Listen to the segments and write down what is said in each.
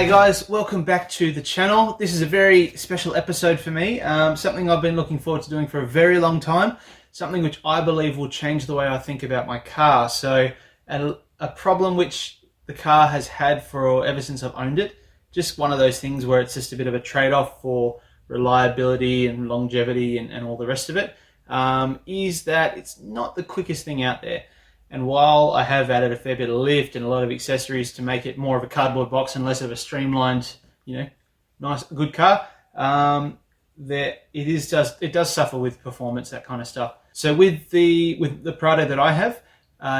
Hey guys, welcome back to the channel. This is a very special episode for me, something I've been looking forward to doing for a very long time, something which I believe will change the way I think about my car. So a problem which the car has had for ever since I've owned it, just one of those things where it's just a bit of a trade-off for reliability and longevity and all the rest of it, is that it's not the quickest thing out there. And while I have added a fair bit of lift and a lot of accessories to make it more of a cardboard box and less of a streamlined, nice, good car, it does suffer with performance, that kind of stuff. So with the Prado that I have,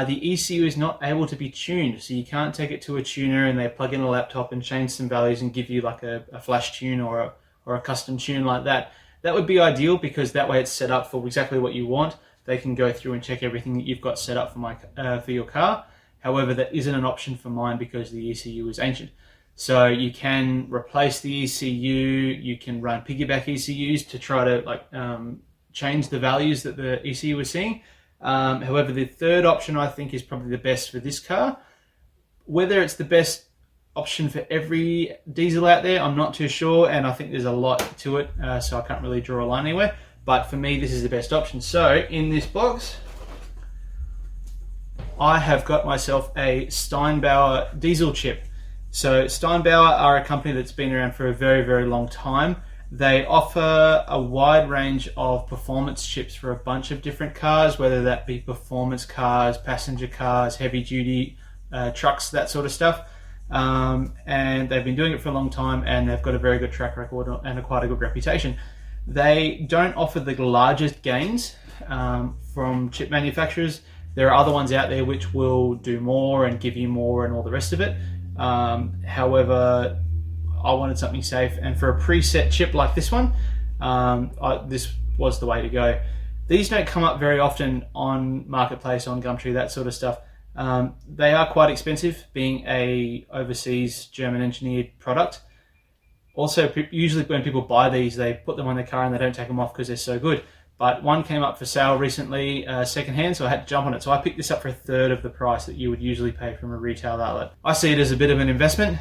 the ECU is not able to be tuned. So you can't take it to a tuner and they plug in a laptop and change some values and give you like a flash tune or a custom tune like that. That would be ideal because that way it's set up for exactly what you want. They can go through and check everything that you've got set up for your car. However, that isn't an option for mine because the ECU is ancient. So you can replace the ECU, you can run piggyback ECUs to try to change the values that the ECU is seeing. However, the third option I think is probably the best for this car. Whether it's the best option for every diesel out there, I'm not too sure, and I think there's a lot to it, so I can't really draw a line anywhere. But for me, this is the best option. So in this box, I have got myself a Steinbauer diesel chip. So Steinbauer are a company that's been around for a very, very long time. They offer a wide range of performance chips for a bunch of different cars, whether that be performance cars, passenger cars, heavy duty trucks, that sort of stuff. And they've been doing it for a long time, and they've got a very good track record and quite a good reputation. They don't offer the largest gains from chip manufacturers. There are other ones out there which will do more and give you more and all the rest of it. However, I wanted something safe, and for a preset chip like this one, this was the way to go. These don't come up very often on Marketplace, on Gumtree, that sort of stuff. They are quite expensive, being a overseas German engineered product. Also, usually when people buy these, they put them on their car and they don't take them off because they're so good. But one came up for sale recently, secondhand, so I had to jump on it. So I picked this up for a third of the price that you would usually pay from a retail outlet. I see it as a bit of an investment,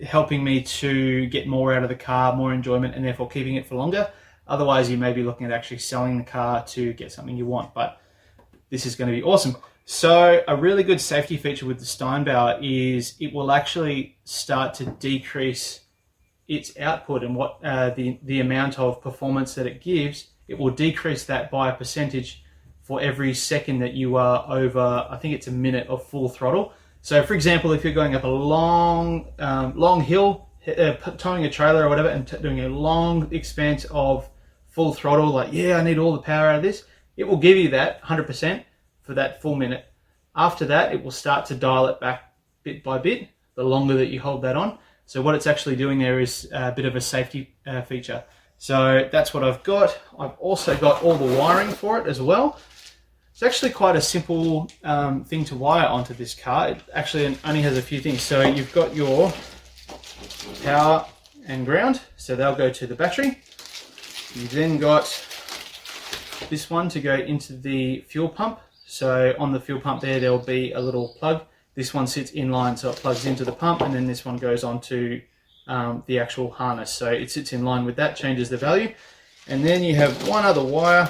helping me to get more out of the car, more enjoyment, and therefore keeping it for longer. Otherwise, you may be looking at actually selling the car to get something you want, but this is going to be awesome. So a really good safety feature with the Steinbauer is it will actually start to decrease its output and what the amount of performance that it gives. It will decrease that by a percentage for every second that you are over, I think it's a minute of full throttle. So for example, if you're going up a long hill, towing a trailer or whatever, and doing a long expanse of full throttle, like, yeah, I need all the power out of this, it will give you that 100% for that full minute. After that, it will start to dial it back bit by bit, the longer that you hold that on. So what it's actually doing there is a bit of a safety feature. So that's what I've got. I've also got all the wiring for it as well. It's actually quite a simple thing to wire onto this car. It actually only has a few things. So you've got your power and ground, so they'll go to the battery. You've then got this one to go into the fuel pump. So on the fuel pump there will be a little plug. This one sits in line, so it plugs into the pump, and then this one goes onto the actual harness. So it sits in line with that, changes the value. And then you have one other wire,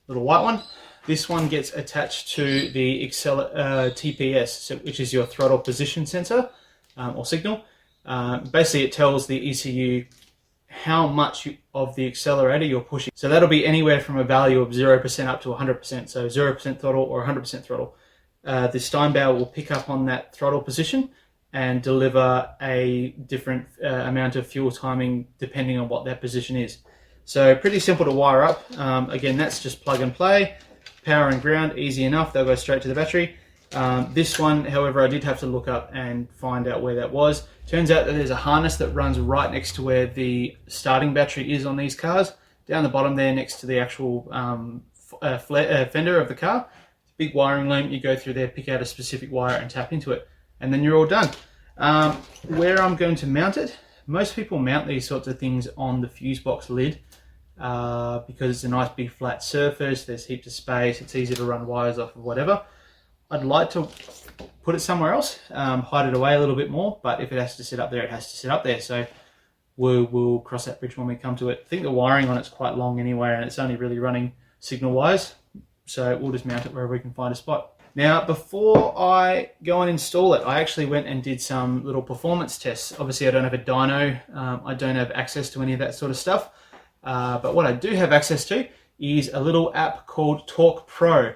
little white one. This one gets attached to the TPS, which is your throttle position sensor or signal. Basically, it tells the ECU how much of the accelerator you're pushing. So that'll be anywhere from a value of 0% up to 100%. So 0% throttle or 100% throttle. The Steinbauer will pick up on that throttle position and deliver a different amount of fuel timing depending on what that position is. So pretty simple to wire up. Again, that's just plug and play. Power and ground, easy enough. They'll go straight to the battery. This one, however, I did have to look up and find out where that was. Turns out that there's a harness that runs right next to where the starting battery is on these cars. Down the bottom there, next to the actual fender of the car. Big wiring loom, you go through there, pick out a specific wire and tap into it, and then you're all done. Where I'm going to mount it, most people mount these sorts of things on the fuse box lid because it's a nice big flat surface, there's heaps of space, it's easy to run wires off of whatever. I'd like to put it somewhere else, hide it away a little bit more, but if it has to sit up there, it has to sit up there. So we'll cross that bridge when we come to it. I think the wiring on it's quite long anyway, and it's only really running signal wires. So we'll just mount it wherever we can find a spot. Now, before I go and install it, I actually went and did some little performance tests. Obviously, I don't have a dyno. I don't have access to any of that sort of stuff. But what I do have access to is a little app called Talk Pro.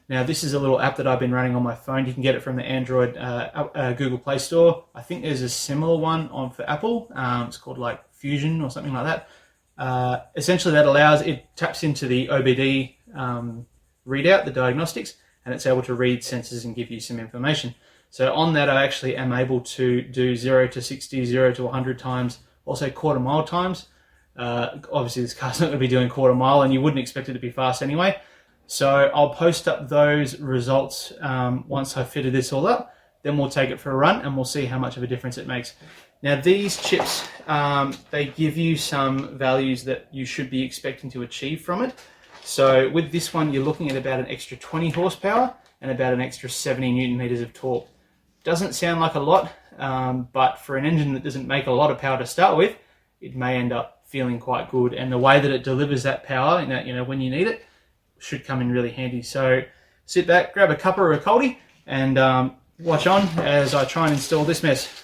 Now, this is a little app that I've been running on my phone. You can get it from the Android Google Play Store. I think there's a similar one for Apple. It's called like Fusion or something like that. Essentially, that allows, it taps into the OBD readout, the diagnostics, and it's able to read sensors and give you some information. So on that, I actually am able to do 0 to 60, 0 to 100 times, also quarter mile times. Obviously, this car's not going to be doing quarter mile, and you wouldn't expect it to be fast anyway. So I'll post up those results once I've fitted this all up. Then we'll take it for a run and we'll see how much of a difference it makes. Now these chips, they give you some values that you should be expecting to achieve from it. So with this one, you're looking at about an extra 20 horsepower and about an extra 70 Newton meters of torque. Doesn't sound like a lot, but for an engine that doesn't make a lot of power to start with, it may end up feeling quite good. And the way that it delivers that power, when you need it, should come in really handy. So sit back, grab a cuppa or a coldie, and watch on as I try and install this mess.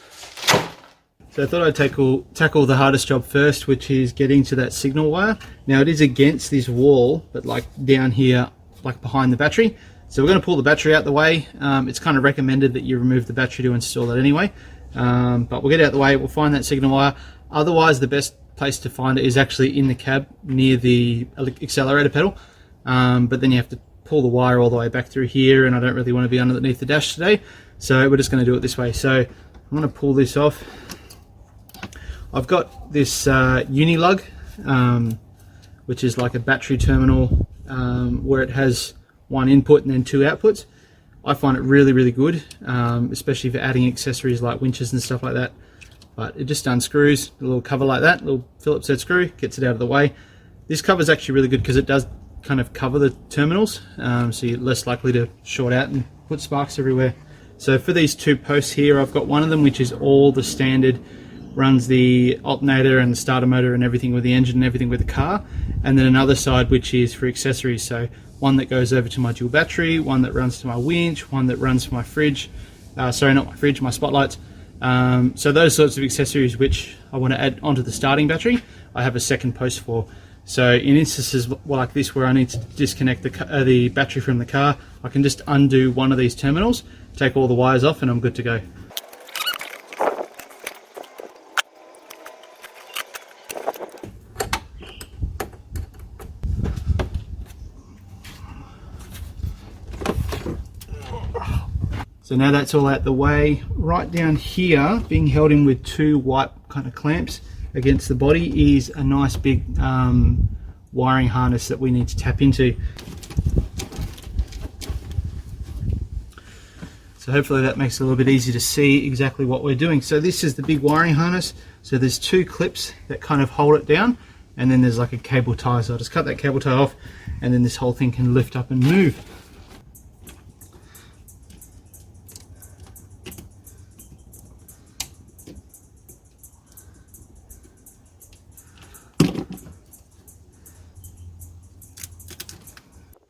So I thought I'd tackle the hardest job first, which is getting to that signal wire. Now it is against this wall, but like down here, like behind the battery. So we're going to pull the battery out the way. It's kind of recommended that you remove the battery to install it anyway. But we'll get it out the way, we'll find that signal wire. Otherwise, the best place to find it is actually in the cab near the accelerator pedal. But then you have to pull the wire all the way back through here, and I don't really want to be underneath the dash today. So we're just going to do it this way. So I'm going to pull this off. I've got this Unilug, which is like a battery terminal where it has one input and then two outputs. I find it really, really good, especially for adding accessories like winches and stuff like that. But it just unscrews, a little cover like that, a little Phillips head screw, gets it out of the way. This cover is actually really good because it does kind of cover the terminals, so you're less likely to short out and put sparks everywhere. So for these two posts here, I've got one of them which is all the standard, runs the alternator and the starter motor and everything with the engine and everything with the car, and then another side which is for accessories. So one that goes over to my dual battery, one that runs to my winch, one that runs for my fridge, sorry, not my fridge, my spotlights. So those sorts of accessories which I want to add onto the starting battery, I have a second post for. So in instances like this where I need to disconnect the battery from the car, I can just undo one of these terminals, take all the wires off, and I'm good to go. So now that's all out the way, right down here, being held in with two white kind of clamps against the body, is a nice big wiring harness that we need to tap into. So hopefully that makes it a little bit easier to see exactly what we're doing. So this is the big wiring harness. So there's two clips that kind of hold it down, and then there's like a cable tie. So I'll just cut that cable tie off, and then this whole thing can lift up and move.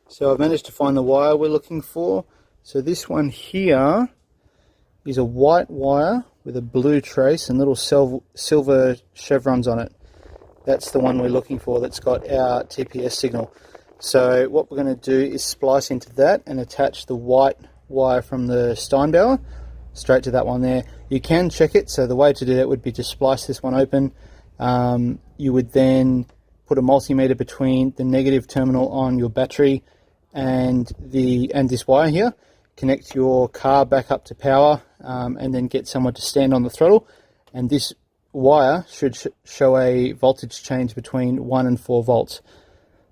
So I've managed to find the wire we're looking for. So this one here is a white wire with a blue trace and little silver chevrons on it. That's the one we're looking for, that's got our TPS signal. So what we're going to do is splice into that and attach the white wire from the Steinbauer straight to that one there. You can check it, so the way to do that would be to splice this one open. You would then put a multimeter between the negative terminal on your battery and this wire here. connect your car back up to power, and then get someone to stand on the throttle. And this wire should show a voltage change between 1 and 4 volts.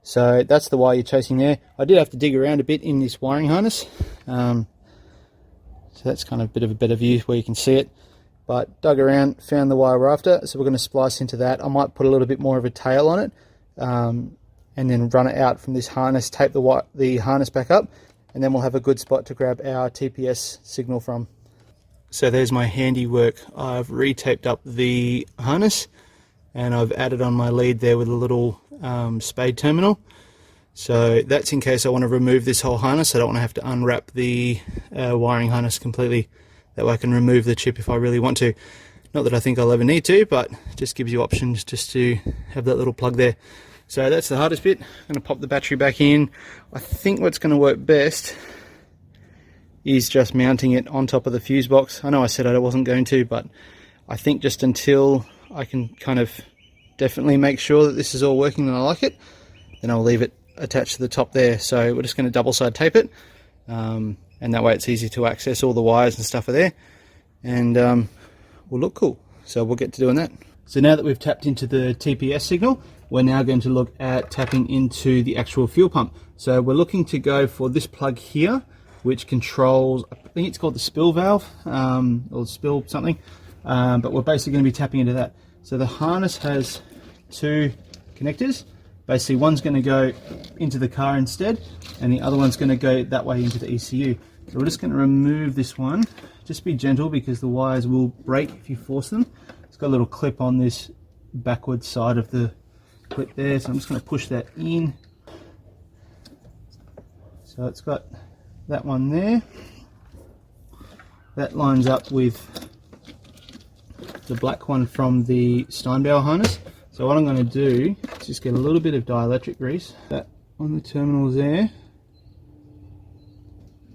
So that's the wire you're chasing there. I did have to dig around a bit in this wiring harness. So that's kind of a bit of a better view where you can see it. But dug around, found the wire we're after, so we're going to splice into that. I might put a little bit more of a tail on it, and then run it out from this harness, tape the harness back up, and then we'll have a good spot to grab our TPS signal from. So there's my handiwork. I've retaped up the harness, and I've added on my lead there with a little spade terminal. So that's in case I want to remove this whole harness. I don't want to have to unwrap the wiring harness completely. That way I can remove the chip if I really want to. Not that I think I'll ever need to, but it just gives you options just to have that little plug there. So that's the hardest bit. I'm going to pop the battery back in. I think what's going to work best is just mounting it on top of the fuse box. I know I said I wasn't going to, but I think just until I can kind of definitely make sure that this is all working and I like it, then I'll leave it attached to the top there. So we're just going to double side tape it, and that way it's easy to access. All the wires and stuff are there, and will look cool. So we'll get to doing that. So now that we've tapped into the TPS signal, we're now going to look at tapping into the actual fuel pump. So we're looking to go for this plug here, which controls, I think it's called the spill valve, or spill something, but we're basically going to be tapping into that. So the harness has 2 connectors. Basically one's going to go into the car instead, and the other one's going to go that way into the ECU. So we're just going to remove this one. Just be gentle because the wires will break if you force them. It's got a little clip on this backward side of the clip there, so I'm just going to push that in. So it's got that one there. That lines up with the black one from the Steinbauer harness. So what I'm going to do is just get a little bit of dielectric grease that on the terminals there,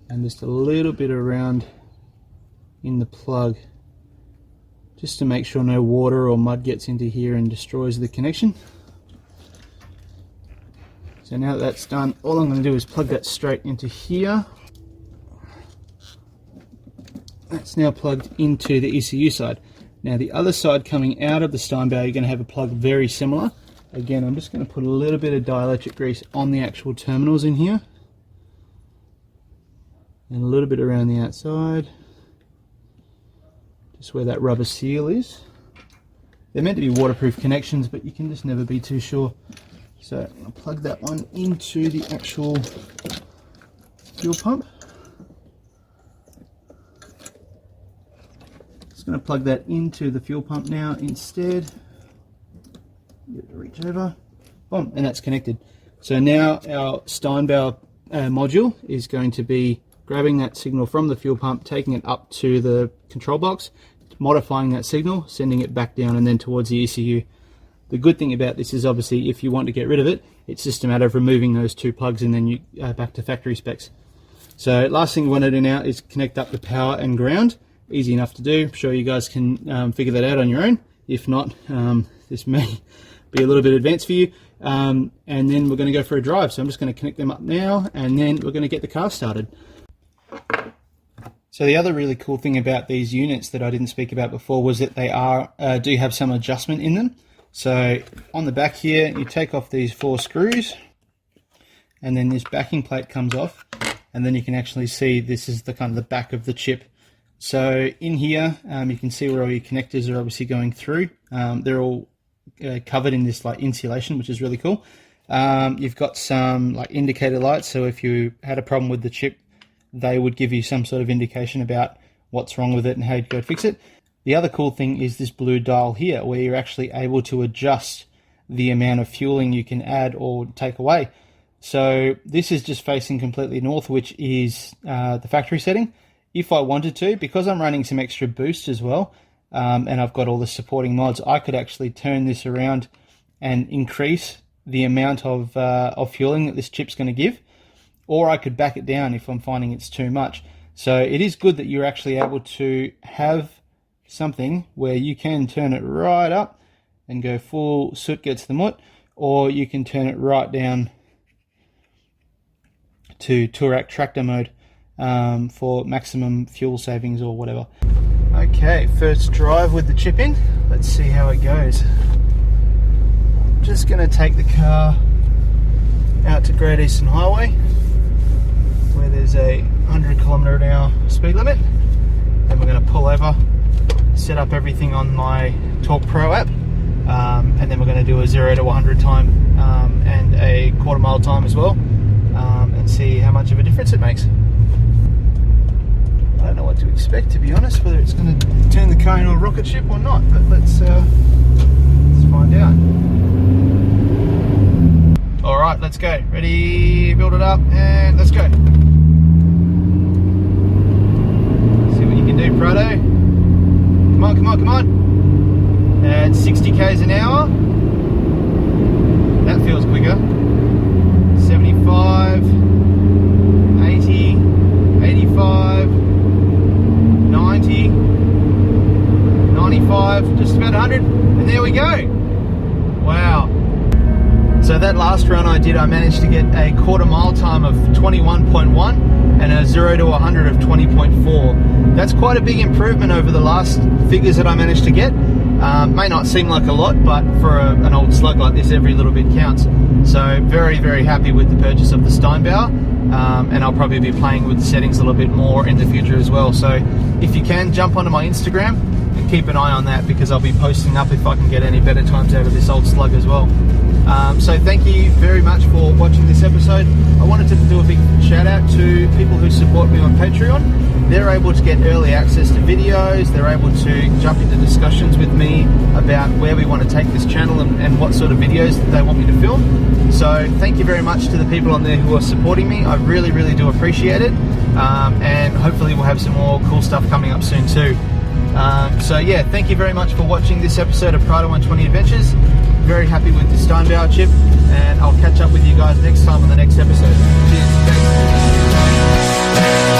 and just a little bit around in the plug, just to make sure no water or mud gets into here and destroys the connection. So now that that's done, all I'm going to do is plug that straight into here. That's now plugged into the ECU side. Now the other side coming out of the Steinbauer, you're going to have a plug very similar. Again, I'm just going to put a little bit of dielectric grease on the actual terminals in here, and a little bit around the outside, just where that rubber seal is. They're meant to be waterproof connections, but you can just never be too sure. So I'm going to plug that one into the actual fuel pump. Just going to plug that into the fuel pump now instead. Get it to reach over. Boom, and that's connected. So now our Steinbauer module is going to be grabbing that signal from the fuel pump, taking it up to the control box, modifying that signal, sending it back down and then towards the ECU. The good thing about this is obviously if you want to get rid of it, it's just a matter of removing those 2 plugs and then you back to factory specs. So last thing we want to do now is connect up the power and ground. Easy enough to do. I'm sure you guys can figure that out on your own. If not, this may be a little bit advanced for you. And then we're going to go for a drive. So I'm just going to connect them up now, and then we're going to get the car started. So the other really cool thing about these units that I didn't speak about before was that they do have some adjustment in them. So on the back here, you take off these 4 screws, and then this backing plate comes off, and then you can actually see this is the kind of the back of the chip. So in here, you can see where all your connectors are obviously going through. They're all covered in this like insulation, which is really cool. You've got some like indicator lights, so if you had a problem with the chip, they would give you some sort of indication about what's wrong with it and how you go fix it. The other cool thing is this blue dial here, where you're actually able to adjust the amount of fueling you can add or take away. So this is just facing completely north, which is the factory setting. If I wanted to, because I'm running some extra boost as well, and I've got all the supporting mods, I could actually turn this around and increase the amount of fueling that this chip's going to give, or I could back it down if I'm finding it's too much. So it is good that you're actually able to have something where you can turn it right up and go full soot gets the mutt, or you can turn it right down to Touareg tractor mode. for maximum fuel savings or whatever. Okay, first drive with the chip in. Let's see how it goes. I'm just going to take the car out to Great Eastern Highway where there's a 100km/h speed limit. Then we're going to pull over, set up everything on my Torque Pro app, and then we're going to do a 0 to 100 time and a quarter-mile time as well, and see how much of a difference it makes. I don't know what to expect, to be honest, whether it's going to turn the car into a rocket ship or not, but let's find out. Alright, let's go. Ready, build it up, and let's go. See what you can do, Prado. Come on, come on, come on. At 60 k's an hour. That feels quicker. 75, 80, 85, 90, 95, just about 100, and there we go. Wow. So that last run I did, I managed to get a quarter-mile time of 21.1 and a 0 to 100 of 20.4. That's quite a big improvement over the last figures that I managed to get. May not seem like a lot, but for an old slug like this, every little bit counts. So very, very happy with the purchase of the Steinbauer, and I'll probably be playing with the settings a little bit more in the future as well. So if you can, jump onto my Instagram and keep an eye on that, because I'll be posting up if I can get any better times out of this old slug as well. So thank you very much for watching this episode. I wanted to do a big shout out to people who support me on Patreon. They're able to get early access to videos, they're able to jump into discussions with me about where we want to take this channel and what sort of videos that they want me to film. So thank you very much to the people on there who are supporting me. I really, really do appreciate it. And hopefully we'll have some more cool stuff coming up soon too. So yeah, thank you very much for watching this episode of Prado 120 Adventures. Very happy with the Steinbauer chip, and I'll catch up with you guys next time on the next episode. Cheers. Thanks.